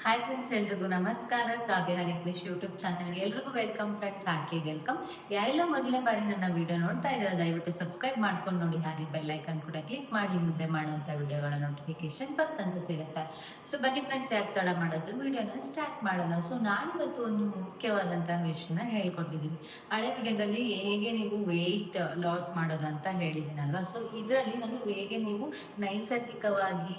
Hi friends, ಎಲ್ರಿಗೂ ನಮಸ್ಕಾರ. ಕಾವ್ಯ ಹನಿ ಕೃಷಿ ಯೂಟ್ಯೂಬ್ ಚಾನಲ್ಗೆ ಎಲ್ರಿಗೂ ವೆಲ್ಕಮ್ ಫ್ರೆಂಡ್ಸ್. ಹಾಕಿ ವೆಲ್ಕಮ್. ಯಾರೆಲ್ಲ ಮೊದಲನೇ ಬಾರಿ ನನ್ನ ವಿಡಿಯೋ ನೋಡ್ತಾ ಇದ್ದಾರೆ ದಯವಿಟ್ಟು ಸಬ್ಸ್ಕ್ರೈಬ್ ಮಾಡ್ಕೊಂಡು ನೋಡಿ, ಹಾಗೆ ಬೆಲ್ ಐಕನ್ ಕೂಡ ಕ್ಲಿಕ್ ಮಾಡಿ ಮುಂದೆ ಮಾಡುವಂಥ ವಿಡಿಯೋಗಳ ನೋಟಿಫಿಕೇಶನ್ ಬಂತಂತ ಸಿಗುತ್ತೆ. ಸೊ ಬನ್ನಿ ಫ್ರೆಂಡ್ಸ್, ಯಾಕೆ ತಡ ಮಾಡೋದು, ವಿಡಿಯೋನ ಸ್ಟಾರ್ಟ್ ಮಾಡೋಣ. ಸೊ ನಾನಿವತ್ತು ಒಂದು ಮುಖ್ಯವಾದಂತಹ ವಿಷಯನ ಹೇಳ್ಕೊಟ್ಟಿದ್ದೀನಿ. ಹಳೆ ವಿಡಿಯೋದಲ್ಲಿ ಹೇಗೆ ನೀವು ವೆಯ್ಟ್ ಲಾಸ್ ಮಾಡೋದು ಅಂತ ಹೇಳಿದ್ದೀನಲ್ವಾ. ಸೊ ಇದರಲ್ಲಿ ನಾನು ಹೇಗೆ ನೀವು ನೈಸರ್ಗಿಕವಾಗಿ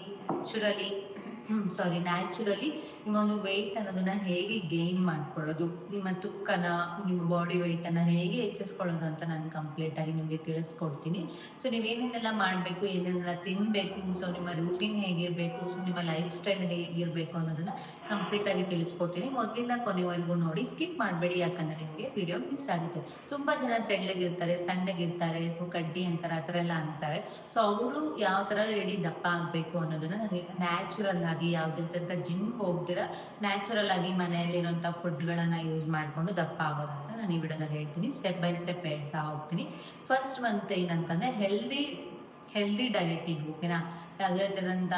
ನ್ಯಾಚುರಲಿ ನಿಮ್ಮ ಒಂದು ವೆಯ್ಟ್ ಅನ್ನೋದನ್ನ ಹೇಗೆ ಗೇನ್ ಮಾಡ್ಕೊಳ್ಳೋದು, ನಿಮ್ಮ ತುಕ್ಕನ, ನಿಮ್ಮ ಬಾಡಿ ವೆಯ್ಟನ್ನು ಹೇಗೆ ಹೆಚ್ಚಿಸ್ಕೊಳ್ಳೋದು ಅಂತ ನಾನು ಕಂಪ್ಲೀಟಾಗಿ ನಿಮಗೆ ತಿಳಿಸ್ಕೊಡ್ತೀನಿ. ಸೊ ನೀವೇನೇನೆಲ್ಲ ಮಾಡಬೇಕು, ಏನೇನೆಲ್ಲ ತಿನ್ನಬೇಕು, ಸೊ ನಿಮ್ಮ ರೂಟೀನ್ ಹೇಗಿರಬೇಕು, ಸೊ ನಿಮ್ಮ ಲೈಫ್ ಸ್ಟೈಲ್ ಹೇಗಿರಬೇಕು ಅನ್ನೋದನ್ನ ಕಂಪ್ಲೀಟಾಗಿ ತಿಳಿಸ್ಕೊಡ್ತೀನಿ. ಮೊದಲಿಂದ ಕೊನೆವರೆಗೂ ನೋಡಿ, ಸ್ಕಿಪ್ ಮಾಡಬೇಡಿ, ಯಾಕಂದರೆ ನಿಮಗೆ ವಿಡಿಯೋ ಮಿಸ್ ಆಗುತ್ತೆ. ತುಂಬ ಜನ ತೆಳ್ಳಗಿರ್ತಾರೆ, ಸಣ್ಣಗಿರ್ತಾರೆ, ಸೊ ಕಡ್ಡಿ ಅಂತಾರೆ, ಆ ಥರ ಎಲ್ಲ ಅಂತಾರೆ. ಸೊ ಅವರು ಯಾವ ಥರ ಹೇಳಿ ದಪ್ಪ ಆಗಬೇಕು ಅನ್ನೋದನ್ನ ನನಗೆ ನ್ಯಾಚುರಲ್ ಆಗಿ, ಯಾವುದೇ ಥರದ ಜಿಮ್ ಹೋಗ್ದಿರ ನ್ಯಾಚುರಲ್ ಆಗಿ ಮನೆಯಲ್ಲಿರುವಂಥ ಫುಡ್ಗಳನ್ನು ಯೂಸ್ ಮಾಡಿಕೊಂಡು ದಪ್ಪ ಆಗೋದಂತ ನಾನು ಈ ವಿಡಿಯೋದಲ್ಲಿ ಹೇಳ್ತೀನಿ. ಸ್ಟೆಪ್ ಬೈ ಸ್ಟೆಪ್ ಹೇಳ್ತಾ ಹೋಗ್ತೀನಿ. ಫಸ್ಟ್ ಒಂದು ಏನಂತಂದರೆ ಹೆಲ್ದಿ ಡಯಟಿಂಗ್, ಓಕೆನಾ. ಯಾವುದೇ ಥರದಂಥ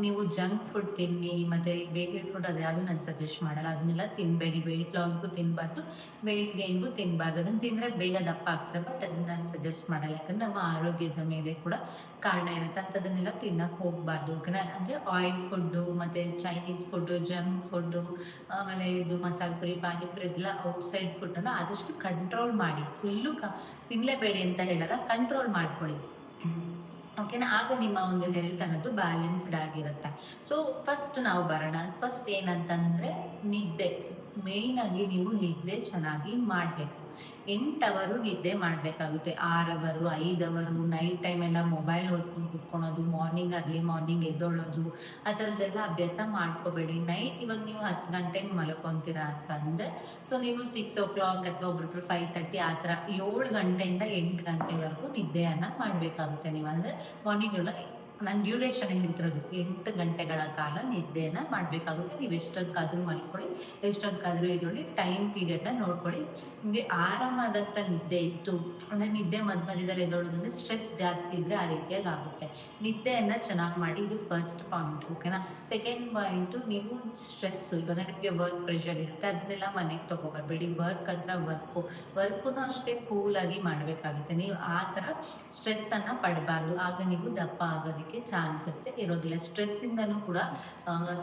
ನೀವು ಜಂಕ್ ಫುಡ್ ತಿನ್ನಿ, ಮತ್ತು ಬೇಕರಿ ಫುಡ್ ಅದು ಯಾವುದು ನಾನು ಸಜೆಸ್ಟ್ ಮಾಡಲ್ಲ. ಅದನ್ನೆಲ್ಲ ತಿನ್ನಬೇಡಿ. ವೆಯ್ಟ್ ಲಾಸ್ಗೂ ತಿನ್ನಬಾರ್ದು, ವೆಯ್ಟ್ ಗೇನ್ಗೂ ತಿನ್ನಬಾರ್ದು. ಅದನ್ನು ತಿಂದರೆ ಬೇಗ ದಪ್ಪ ಆಗ್ತಾರೆ, ಬಟ್ ಅದನ್ನು ನಾನು ಸಜೆಸ್ಟ್ ಮಾಡಲ್ಲ. ಯಾಕಂದರೆ ನಮ್ಮ ಆರೋಗ್ಯದ ಮೇಲೆ ಕೂಡ ಕಾರಣ ಇರುತ್ತೆ. ಅಂಥದ್ದನ್ನೆಲ್ಲ ತಿನ್ನಕ್ಕೆ ಹೋಗಬಾರ್ದು, ಓಕೆನಾ. ಅಂದರೆ ಆಯಿಲ್ ಫುಡ್ಡು, ಮತ್ತು ಚೈನೀಸ್ ಫುಡ್ಡು, ಜಂಕ್ ಫುಡ್ಡು, ಆಮೇಲೆ ಇದು ಮಸಾಲೆ ಪುರಿ, ಪಾನಿಪುರಿ, ಇದೆಲ್ಲ ಔಟ್ಸೈಡ್ ಫುಡ್ಡನ್ನು ಆದಷ್ಟು ಕಂಟ್ರೋಲ್ ಮಾಡಿ. ಫುಲ್ಲು ತಿನ್ನಲೇಬೇಡಿ ಅಂತ ಹೇಳಲ್ಲ, ಕಂಟ್ರೋಲ್ ಮಾಡ್ಕೊಳ್ಳಿ, ಓಕೆನಾ. ಆಗ ನಿಮ್ಮ ಒಂದು ಹೆಲ್ತ್ ಅನ್ನೋದು ಬ್ಯಾಲೆನ್ಸ್ಡ್ ಆಗಿರುತ್ತೆ. ಸೊ ಫಸ್ಟ್ ನಾವು ಬರೋಣ. ಫಸ್ಟ್ ಏನಂತಂದರೆ ನಿದ್ದೆ. ಮೇಯ್ನಾಗಿ ನೀವು ನಿದ್ದೆ ಚೆನ್ನಾಗಿ ಮಾಡಬೇಕು. 8 ಅವರು ನಿದ್ದೆ ಮಾಡಬೇಕಾಗುತ್ತೆ. 6 ಅವರು, 5 ಅವರು. ನೈಟ್ ಟೈಮೆಲ್ಲ ಮೊಬೈಲ್ ಓದ್ಕೊಂಡು ಕುತ್ಕೊಳೋದು, ಅರ್ಲಿ ಮಾರ್ನಿಂಗ್ ಎದ್ದೊಳ್ಳೋದು, ಆ ಥರದ್ದೆಲ್ಲ ಅಭ್ಯಾಸ ಮಾಡ್ಕೋಬೇಡಿ. ನೈಟ್ ಇವಾಗ ನೀವು 10 ಗಂಟೆಗೆ ಮಲ್ಕೊತೀರಾ ಅಂತಂದರೆ, ಸೊ ನೀವು 6 o'clock ಅಥವಾ ಒಬ್ಬೊಬ್ರು 5:30 ಆ ಥರ 7 ಗಂಟೆಯಿಂದ 8 ಗಂಟೆವರೆಗೂ ನಿದ್ದೆಯನ್ನು ಮಾಡಬೇಕಾಗುತ್ತೆ ನೀವು. ಅಂದರೆ ಮಾರ್ನಿಂಗ್ ನಾನು ಡ್ಯೂರೇಷನ್ ಹೇಳ್ತಿರೋದು 8 ಗಂಟೆಗಳ ಕಾಲ ನಿದ್ದೆಯನ್ನು ಮಾಡಬೇಕಾಗುತ್ತೆ. ನೀವು ಎಷ್ಟೊತ್ತಾದರೂ ಮಲ್ಕೊಳ್ಳಿ, ಎಷ್ಟೊತ್ತಾದರೂ ಎದ್ದೇಳಿ, ಟೈಮ್ ಪೀರಿಯಡ್ನ ನೋಡ್ಕೊಳ್ಳಿ. ನಿಮಗೆ ಆರಾಮಾದಂಥ ನಿದ್ದೆ ಇತ್ತು ಅಂದರೆ, ನಿದ್ದೆ ಮಧ್ಯದಲ್ಲಿ ಎದ್ದೊಳೋದಂದರೆ ಸ್ಟ್ರೆಸ್ ಜಾಸ್ತಿ ಇದ್ದರೆ ಆ ರೀತಿಯಾಗಿ ಆಗುತ್ತೆ. ನಿದ್ದೆಯನ್ನು ಚೆನ್ನಾಗಿ ಮಾಡಿ, ಇದು ಫಸ್ಟ್ ಪಾಯಿಂಟ್, ಓಕೆನಾ. ಸೆಕೆಂಡ್ ಪಾಯಿಂಟು, ನೀವು ಸ್ಟ್ರೆಸ್ಸು, ಇವಾಗ ನಿಮಗೆ ವರ್ಕ್ ಪ್ರೆಷರ್ ಇರುತ್ತೆ, ಅದನ್ನೆಲ್ಲ ಮನೆಗೆ ತೊಗೊಬರ್ಬೇಡಿ. ವರ್ಕ್ ಹತ್ರ ವರ್ಕೂ ಅಷ್ಟೇ ಕೂಲಾಗಿ ಮಾಡಬೇಕಾಗುತ್ತೆ. ನೀವು ಆ ಥರ ಸ್ಟ್ರೆಸ್ಸನ್ನು ಪಡಬಾರ್ದು. ಆಗ ನೀವು ದಪ್ಪ ಆಗೋದಕ್ಕೆ ಚಾನ್ಸಸ್ ಇರೋದಿಲ್ಲ. ಸ್ಟ್ರೆಸ್ಸಿಂದನೂ ಕೂಡ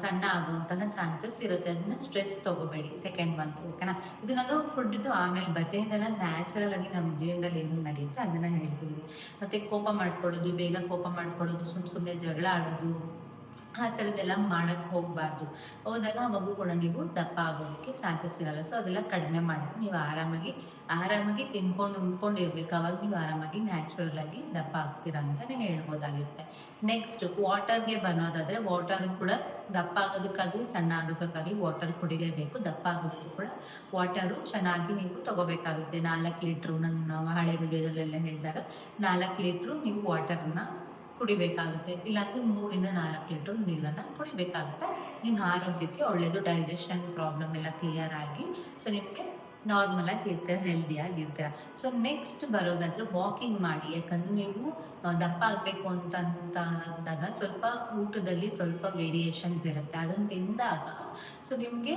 ಸಣ್ಣ ಆಗುವಂತಹ ಚಾನ್ಸಸ್ ಇರುತ್ತೆ. ಅದನ್ನ ಸ್ಟ್ರೆಸ್ ತೊಗೋಬೇಡಿ. ಸೆಕೆಂಡ್ ಬಂತು, ಓಕೆನಾ. ಇದು ನಾನು ಫುಡ್ದು ಆಮೇಲೆ ಬರ್ತೀನಿ. ಇದೆಲ್ಲ ನ್ಯಾಚುರಲ್ ಆಗಿ ನಮ್ಮ ಜೀವನದಲ್ಲಿ ಏನು ನಡೆಯುತ್ತೆ ಅದನ್ನು ಹೇಳ್ತಿದ್ದೀನಿ. ಮತ್ತು ಕೋಪ ಮಾಡ್ಕೊಳ್ಳೋದು, ಬೇಗ ಕೋಪ ಮಾಡ್ಕೊಳ್ಳೋದು, ಸುಮ್ಮನೆ ಜಗಳ ಆಡೋದು, ಆ ಥರದ್ದೆಲ್ಲ ಮಾಡೋಕ್ಕೆ ಹೋಗಬಾರ್ದು. ಹೋದಾಗ ಮಗು ಕೂಡ ನೀವು ದಪ್ಪ ಆಗೋದಕ್ಕೆ ಚಾನ್ಸಸ್ ಇರಲ್ಲ. ಸೊ ಅದೆಲ್ಲ ಕಡಿಮೆ ಮಾಡಿದ್ರೆ ನೀವು ಆರಾಮಾಗಿ ತಿನ್ಕೊಂಡು ಇರಬೇಕು. ಅವಾಗ ನೀವು ಆರಾಮಾಗಿ ನ್ಯಾಚುರಲ್ ಆಗಿ ದಪ್ಪ ಆಗ್ತೀರಾ ಅಂತಲೇ ಹೇಳ್ಬೋದಾಗಿರುತ್ತೆ. ನೆಕ್ಸ್ಟ್ ವಾಟರ್ಗೆ ಬರೋದಾದರೆ, ವಾಟರ್ ಕೂಡ ದಪ್ಪ ಆಗೋದಕ್ಕಾಗಲಿ ಸಣ್ಣ ಆಗೋದಕ್ಕಾಗಲಿ ವಾಟರ್ ಕುಡಿಲೇಬೇಕು. ದಪ್ಪ ಆಗೋದಕ್ಕೂ ಕೂಡ ವಾಟರು ಚೆನ್ನಾಗಿ ನೀವು ತೊಗೋಬೇಕಾಗುತ್ತೆ. 4 ಲೀಟ್ರು, ನಾನು ಹಳೆ ವಿಡಿಯೋದಲ್ಲೆಲ್ಲ ಹೇಳಿದಾಗ 4 ಲೀಟ್ರು ನೀವು ವಾಟರನ್ನು ಕುಡಿಬೇಕಾಗುತ್ತೆ. ಇಲ್ಲಾಂದರೆ 3 ಇಂದ 4 ಲೀಟ್ರ್ ನೀರನ್ನು ಕುಡಿಬೇಕಾಗುತ್ತೆ. ನಿಮ್ಮ ಆರೋಗ್ಯಕ್ಕೆ ಒಳ್ಳೆಯದು. ಡೈಜೆಷನ್ ಪ್ರಾಬ್ಲಮ್ ಎಲ್ಲ ಕ್ಲಿಯರ್ ಆಗಿ, ಸೊ ನಿಮಗೆ ನಾರ್ಮಲ್ ಆಗಿ ಇರ್ತೀರ, ಹೆಲ್ದಿಯಾಗಿರ್ತೀರ. ಸೊ ನೆಕ್ಸ್ಟ್ ಬರೋದಾದರೆ ವಾಕಿಂಗ್ ಮಾಡಿ. ಯಾಕಂದರೆ ನೀವು ದಪ್ಪ ಆಗಬೇಕು ಅಂದಾಗ ಸ್ವಲ್ಪ ಊಟದಲ್ಲಿ ಸ್ವಲ್ಪ ವೇರಿಯೇಷನ್ಸ್ ಇರುತ್ತೆ. ಅದನ್ನು ತಿಂದಾಗ ಸೊ ನಿಮಗೆ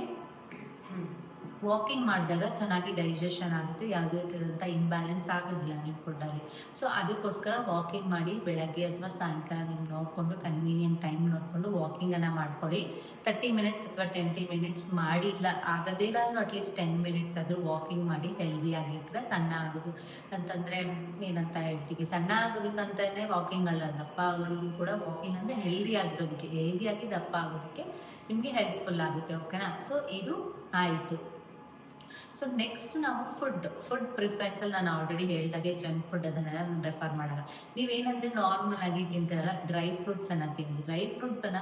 ವಾಕಿಂಗ್ ಮಾಡಿದಾಗ ಚೆನ್ನಾಗಿ ಡೈಜೆಷನ್ ಆಗುತ್ತೆ. ಯಾವುದೇ ಥರದಂಥ ಇಂಬ್ಯಾಲೆನ್ಸ್ ಆಗೋದಿಲ್ಲ ನಿಮ್ಮ ಫುಡ್ಡಲ್ಲಿ. ಸೊ ಅದಕ್ಕೋಸ್ಕರ ವಾಕಿಂಗ್ ಮಾಡಿ. ಬೆಳಗ್ಗೆ ಅಥವಾ ಸಾಯಂಕಾಲ ನೀವು ನೋಡಿಕೊಂಡು ಕನ್ವೀನಿಯಂಟ್ ಟೈಮ್ ನೋಡಿಕೊಂಡು ವಾಕಿಂಗನ್ನು ಮಾಡ್ಕೊಳ್ಳಿ. 30 ಮಿನಿಟ್ಸ್ ಅಥವಾ 20 ಮಿನಿಟ್ಸ್ ಮಾಡಿ. ಇಲ್ಲ ಆಗದೇ ಇಲ್ಲ ಅಂದರೂ ಅಟ್ಲೀಸ್ಟ್ 10 ಮಿನಿಟ್ಸ್ ಆದರೂ ವಾಕಿಂಗ್ ಮಾಡಿ. ಹೆಲ್ದಿಯಾಗಿರ್ತಾರೆ. ಸಣ್ಣ ಆಗೋದು ಅಂತಂದರೆ ಏನಂತ ಹೇಳ್ತೀವಿ, ಸಣ್ಣ ಆಗೋದಕ್ಕಂತಲೇ ವಾಕಿಂಗ್ ಅಲ್ಲ, ದಪ್ಪ ಆಗೋದಕ್ಕೂ ಕೂಡ ವಾಕಿಂಗ್ ಅಂದರೆ ಹೆಲ್ದಿಯಾಗಿ ದಪ್ಪ ಆಗೋದಕ್ಕೆ ನಿಮಗೆ ಹೆಲ್ಪ್ಫುಲ್ ಆಗುತ್ತೆ, ಓಕೆನಾ. ಸೊ ಇದು ಆಯಿತು. ಸೊ ನೆಕ್ಸ್ಟ್ ನಾವು ಫುಡ್ ಪ್ರಿಫರೆನ್ಸಲ್ಲಿ ನಾನು ಆಲ್ರೆಡಿ ಹೇಳಿದಾಗೆ ಜಂಕ್ ಫುಡ್ ಅದನ್ನೆಲ್ಲ ನಾನು ರೆಫರ್ ಮಾಡಲ್ಲ. ನೀವೇನಂದರೆ ನಾರ್ಮಲ್ ಆಗಿ ತಿಂತಾರಲ್ಲ, ಡ್ರೈ ಫ್ರೂಟ್ಸನ್ನು ತಿನ್ನಿ. ಡ್ರೈ ಫ್ರೂಟ್ಸನ್ನು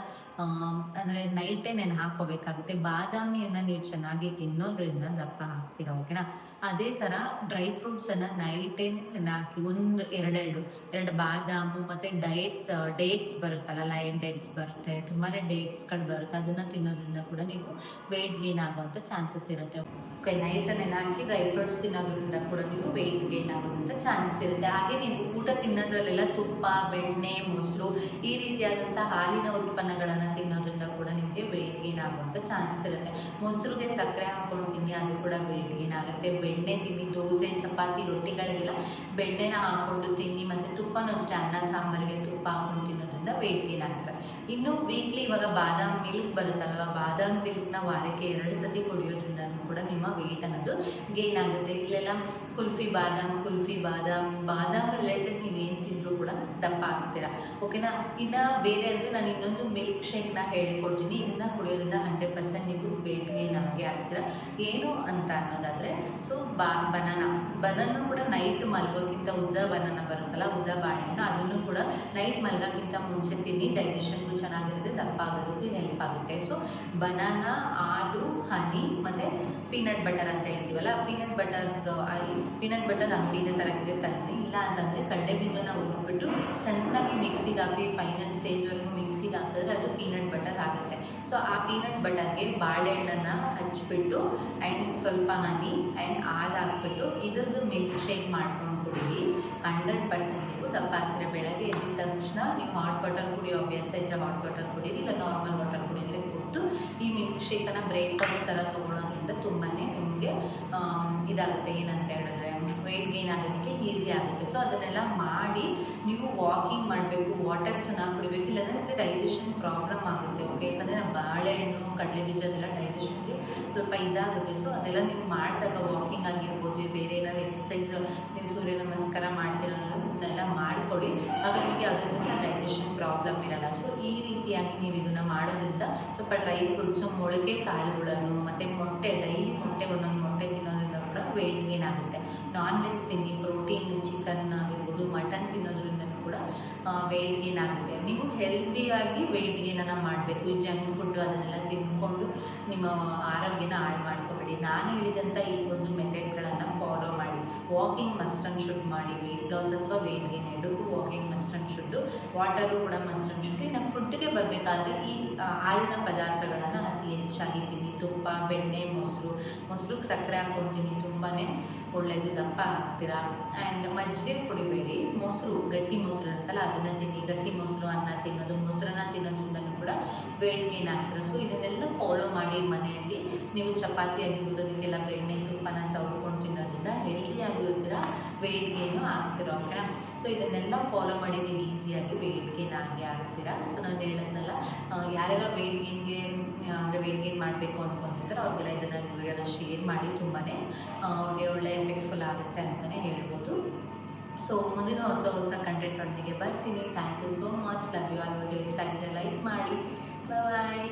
ಅಂದರೆ ನೈಟೇ ನೆನೆ ಹಾಕ್ಕೋಬೇಕಾಗುತ್ತೆ. ಬಾದಾಮಿಯನ್ನು ನೀವು ಚೆನ್ನಾಗಿ ತಿನ್ನೋದ್ರಿಂದ ದಪ್ಪ ಹಾಕ್ತೀರಾ, ಓಕೆನಾ. ಅದೇ ಥರ ಡ್ರೈ ಫ್ರೂಟ್ಸನ್ನು ನೈಟೇ ನೆನೆ ಹಾಕಿ, 2 ಬಾದಾಮು ಮತ್ತು ಡೇಟ್ಸ್ ಬರುತ್ತಲ್ಲ, ಲಯನ್ ಡೇಟ್ಸ್ ಬರುತ್ತೆ, ತುಂಬಾ ಡೇಟ್ಸ್ಗಳು ಬರುತ್ತೆ. ಅದನ್ನು ತಿನ್ನೋದ್ರಿಂದ ಕೂಡ ನೀವು ವೆಯ್ಟ್ ಗೇನ್ ಆಗುವಂಥ ಚಾನ್ಸಸ್ ಇರುತ್ತೆ. ನೈಟಲ್ಲಿ ಹಾಕಿ ಡ್ರೈ ಫ್ರೂಟ್ಸ್ ತಿನ್ನೋದ್ರಿಂದ ಕೂಡ ನೀವು ವೆಯ್ಟ್ ಗೇನ್ ಆಗೋದಂಥ ಚಾನ್ಸಸ್ ಇರುತ್ತೆ. ಹಾಗೆ ನೀವು ಊಟ ತಿನ್ನೋದ್ರಲ್ಲೆಲ್ಲ ತುಪ್ಪ, ಬೆಣ್ಣೆ, ಮೊಸರು ಈ ರೀತಿಯಾದಂಥ ಹಾಲಿನ ಉತ್ಪನ್ನಗಳನ್ನು ತಿನ್ನೋದ್ರಿಂದ ಕೂಡ ನೀವು ನಿಮಗೆ ವೆಯ್ಟ್ ಗೇನ್ ಆಗುವಂಥ ಚಾನ್ಸಸ್ ಇರುತ್ತೆ. ಮೊಸರಿಗೆ ಸಕ್ಕರೆ ಹಾಕ್ಕೊಂಡು ಅದು ಕೂಡ ವೆಯ್ಟ್ ಗೇನ್ ಆಗುತ್ತೆ. ಬೆಣ್ಣೆ ತಿನ್ನಿ, ದೋಸೆ, ಚಪಾತಿ, ರೊಟ್ಟಿಗಳಿಗೆಲ್ಲ ಬೆಣ್ಣೆನ ಹಾಕ್ಕೊಂಡು ತಿನ್ನಿ, ಮತ್ತು ತುಪ್ಪನೂ ಅಷ್ಟೇ, ಅನ್ನ ಸಾಂಬಾರಿಗೆ ತುಪ್ಪ ಹಾಕ್ಕೊಂಡು ತಿನ್ನೋದ್ರಿಂದ ವೆಯ್ಟ್ ಗೇನ್ ಆಗ್ತದೆ. ಇನ್ನು ವೀಕ್ಲಿ ಇವಾಗ ಬಾದಾಮ್ ಮಿಲ್ಕ್ ಬರುತ್ತಲ್ವ, ಬಾದಾಮ್ ಮಿಲ್ಕ್ನ ವಾರಕ್ಕೆ 2 ಸತಿ ಕುಡಿಯೋದ್ರಿಂದ ಕೂಡ ನಿಮ್ಮ ವೆಯ್ಟ್ ಅನ್ನೋದು ಗೇನ್ ಆಗುತ್ತೆ. ಇಲ್ಲೆಲ್ಲ ಬಾದಾಮ್ ರಿಲೇಟೆಡ್ ನೀವೇನು ತಿಂದರೂ ಕೂಡ ದಪ್ಪ ಆಗ್ತೀರಾ, ಓಕೆನಾ. ಇನ್ನು ಬೇರೆ ಅಂದರೆ ನಾನು ಇನ್ನೊಂದು ಮಿಲ್ಕ್ ಶೇಕ್ನ ಹೇಳ್ಕೊಡ್ತೀನಿ. ಇದನ್ನು ಕುಡಿಯೋದ್ರಿಂದ 100% ನೀವು ವೆಯ್ಟ್ ಗೇನ್ ಆಗಿ ಆಗ್ತೀರಾ. ಏನು ಅಂತ ಅನ್ನೋದಾದರೆ, ಸೊ ಬನಾನ ಕೂಡ ನೈಟ್ ಮಲ್ಗೋಕ್ಕಿಂತ ಉದ್ದ ಬನಾನ ಬರುತ್ತಲ್ಲ, ಉದ್ದ ಬಾಳೆಹಣ್ಣು, ಅದನ್ನು ಕೂಡ ನೈಟ್ ಮಲ್ಗೋಕ್ಕಿಂತ ಮುಂಚೆ ತಿನ್ನಿ. ಡೈಜೆಷನ್ಗೂ ಚೆನ್ನಾಗಿರುತ್ತೆ, ದಪ್ಪ ಆಗೋದಕ್ಕೂ ಹೆಲ್ಪ್ ಆಗುತ್ತೆ. ಸೊ ಬನಾನ, ಹಾಲು, ಹನಿ ಮತ್ತು ಪೀನಟ್ ಬಟರ್ ಅಂತ ಹೇಳ್ತೀವಲ್ಲ, ಪೀನಟ್ ಬಟರ್ ಅಂಗಡಿಯಿಂದ ತರಕ್ಕೆ ತನ್ನಿ. ಇಲ್ಲ ಅಂತಂದರೆ ಕಡಲೆ ಬೀಜನ ಹುರ್ಬಿಟ್ಟು ಚೆನ್ನಾಗಿ ಮಿಕ್ಸಿಗೆ ಹಾಕಿ, ಫೈನಲ್ ಸ್ಟೇಜ್ವರೆಗೂ ಮಿಕ್ಸಿಗೆ ಹಾಕಿದ್ರೆ ಅದು ಪೀನಟ್ ಬಟರ್ ಆಗುತ್ತೆ. ಸೊ ಆ ಪೀನಟ್ ಬಟರ್ಗೆ ಬಾಳೆಹಣ್ಣನ್ನು ಹಚ್ಬಿಟ್ಟು ಆ್ಯಂಡ್ ಸ್ವಲ್ಪ ಹನಿ ಆ್ಯಂಡ್ ಹಾಲು ಹಾಕ್ಬಿಟ್ಟು ಇದ್ರದ್ದು ಮಿಲ್ಕ್ ಶೇಕ್ ಮಾಡ್ಕೊಂಡು ಕುಡೀರಿ. 100% ನೀವು ದಪ್ಪ ಆಗ್ತೀರ. ಬೆಳಗ್ಗೆ ಎದ್ದ ತಕ್ಷಣ ನೀವು ಹಾಟ್ ವಾಟರ್ ಕುಡಿಯೋ ಅಭ್ಯಾಸ ಇದ್ದರೆ ಹಾಟ್ ವಾಟರ್ ಕುಡೀರಿ, ಇಲ್ಲ ನಾರ್ಮಲ್ ವಾಟರ್ ಕುಡಿದ್ರೆ ಕೊಟ್ಟು ಈ ಮಿಲ್ಕ್ ಶೇಕನ್ನು ಬ್ರೇಕ್ಫಾಸ್ಟ್ ಥರ ತೊಗೊಳೋದ್ರಿಂದ ತುಂಬಾ ನಿಮಗೆ ಇದಾಗುತ್ತೆ, ಏನಂತ ಹೇಳಿದ್ರೆ ವೆಯ್ಟ್ ಗೇನ್ ಆಗೋದಕ್ಕೆ ಈಸಿ ಆಗುತ್ತೆ. ಸೊ ಅದನ್ನೆಲ್ಲ ಮಾಡಿ ನೀವು ವಾಕಿಂಗ್ ಮಾಡಬೇಕು, ವಾಟರ್ ಚೆನ್ನಾಗಿ ಕುಡಿಬೇಕು, ಇಲ್ಲಾಂದರೆ ನಿಮಗೆ ಡೈಜೆಷನ್ ಪ್ರಾಬ್ಲಮ್ ಆಗುತ್ತೆ, ಓಕೆ. ಯಾಕಂದರೆ ಬಾಳೆಹಣ್ಣು, ಕಡಲೆ ಬೀಜ ಅದೆಲ್ಲ ಡೈಜೆಷನ್ಗೆ ಸ್ವಲ್ಪ ಇದಾಗುತ್ತೆ. ಸೊ ಅದೆಲ್ಲ ನೀವು ಮಾಡಿದಾಗ ವಾಕಿಂಗ್ ಆಗಿರ್ಬೋದು, ಬೇರೆ ಏನಾದ್ರು ಎಕ್ಸಸೈಸ್, ನೀವು ಸೂರ್ಯ ನಮಸ್ಕಾರ ಮಾಡ್ತಿರೋಲ್ಲ, ಇದನ್ನೆಲ್ಲ ಮಾಡಿಕೊಡಿ. ಆಗ ನಿಮಗೆ ಯಾವುದರಿಂದ ಡೈಜೆಷನ್ ಪ್ರಾಬ್ಲಮ್ ಇರಲ್ಲ. ಸೊ ಈ ರೀತಿಯಾಗಿ ನೀವು ಇದನ್ನು ಮಾಡೋದ್ರಿಂದ ಸ್ವಲ್ಪ ಡ್ರೈ ಫ್ರೂಟ್ಸು, ಮೊಳಕೆ ಕಾಳುಗಳನ್ನು ಮತ್ತು ಮೊಟ್ಟೆ, ಡೈಲಿ ಒಂದೊಂದು ಮೊಟ್ಟೆ ತಿನ್ನೋದ್ರಿಂದ ಕೂಡ ವೆಯ್ಟ್ ಗೇನ್ ಆಗುತ್ತೆ. ನಾನ್ ವೆಜ್ ತಿನ್ನಿ, ಪ್ರೋಟೀನ್, ಚಿಕನ್ ಆಗಿರ್ಬೋದು, ಮಟನ್ ತಿನ್ನೋದ್ರಿಂದ ಕೂಡ ವೆಯ್ಟ್ ಗೇನ್ ಆಗುತ್ತೆ. ನೀವು ಹೆಲ್ದಿಯಾಗಿ ವೆಯ್ಟ್ ಗೇನನ್ನು ಮಾಡಬೇಕು. ಈ ಜಂಕ್ ಫುಡ್ ಅದನ್ನೆಲ್ಲ ತಿಂದ್ಕೊಂಡು ನಿಮ್ಮ ಆರೋಗ್ಯನ ಹಾಳು ಮಾಡ್ಕೋಬೇಡಿ. ನಾನು ಹೇಳಿದಂಥ ಈ ಒಂದು ಮೆಥಡ್ಗಳನ್ನು ಫಾಲೋ ಮಾಡಿ. ವಾಕಿಂಗ್ ಮಸ್ಟ್ ಆ್ಯಂಡ್ ಶುಡ್ ಮಾಡಿ. ವೆಯ್ಟ್ ಲಾಸ್ ಅಥವಾ ವೆಯ್ಟ್ ಗೇನ್ ಎರಡಕ್ಕೂ walking must and should, water ಕೂಡ ಮಸ್ಟ್ ಆ್ಯಂಡ್ ಶುಡ್. ಇನ್ನು ಫುಡ್ಗೆ ಬರಬೇಕಾದ್ರೆ ಈ ಹಾಲಿನ ಪದಾರ್ಥಗಳನ್ನು ಅತಿ ಹೆಚ್ಚಾಗಿ ತಿನ್ನಿ. ತುಪ್ಪ, ಬೆಣ್ಣೆ, ಮೊಸರಿಗೆ ಸಕ್ಕರೆ ಹಾಕ್ಕೊಂಡು ತಿನ್ನಿ, ತುಂಬಾ ಒಳ್ಳೆಯದು, ದಪ್ಪ ಆಗ್ತೀರಾ. ಆ್ಯಂಡ್ ಮಜ್ಜಿಗೆ ಕುಡಿಬೇಡಿ. ಗಟ್ಟಿ ಮೊಸರು ಇರುತ್ತಲ್ಲ ಅದನ್ನು ತಿನ್ನಿ. ಗಟ್ಟಿ ಮೊಸರು, ಅನ್ನ ತಿನ್ನೋದು, ಮೊಸರನ್ನ ತಿನ್ನೋದ್ರಿಂದಲೂ ಕೂಡ ವೆಯ್ಟ್ ಗೇನ್ ಆಗ್ತೀರ. ಸೊ ಇದನ್ನೆಲ್ಲ ಫಾಲೋ ಮಾಡಿ. ಮನೆಯಲ್ಲಿ ನೀವು ಚಪಾತಿ ಆಗಿರ್ಬೋದು, ಅದಕ್ಕೆಲ್ಲ ಬೆಣ್ಣೆ, ತುಪ್ಪನ ಸವರ್ಕೊಂಡು ತಿನ್ನೋದ್ರಿಂದ ಹೆಲ್ದಿಯಾಗೂ ಇರ್ತೀರ, ವೆಯ್ಟ್ ಗೇನು ಆಗ್ತೀರ, ಓಕೆನಾ. ಸೊ ಇದನ್ನೆಲ್ಲ ಫಾಲೋ ಮಾಡಿ ನೀವು ಈಸಿಯಾಗಿ ವೆಯ್ಟ್ ಗೇನ್ ಆಗ್ತೀರಾ. ಸೊ ನಾನು ಹೇಳಿದ್ನಲ್ಲ, ಯಾರೆಲ್ಲ ವೆಯ್ಟ್ ಗೇನ್ ಮಾಡಬೇಕು ಅಂದ್ಕೊತಿರ್ತಾರೆ ಅವ್ರಿಗೆಲ್ಲ ಇದನ್ನು ವಿಡಿಯೋನ ಶೇರ್ ಮಾಡಿ. ತುಂಬಾ ಅವ್ರಿಗೆ ಒಳ್ಳೆ ಎಫೆಕ್ಟ್ಫುಲ್ ಆಗುತ್ತೆ ಅಂತಲೇ ಹೇಳ್ಬೋದು. ಸೊ ಮುಂದಿನ ಹೊಸ ಕಂಟೆಂಟೊಂದಿಗೆ ಬರ್ತೀನಿ. Thank you so much. Love you all. Video ಇಷ್ಟ ಆಗಿದೆ ಲೈಕ್ ಮಾಡಿ. ಬಾಯ್.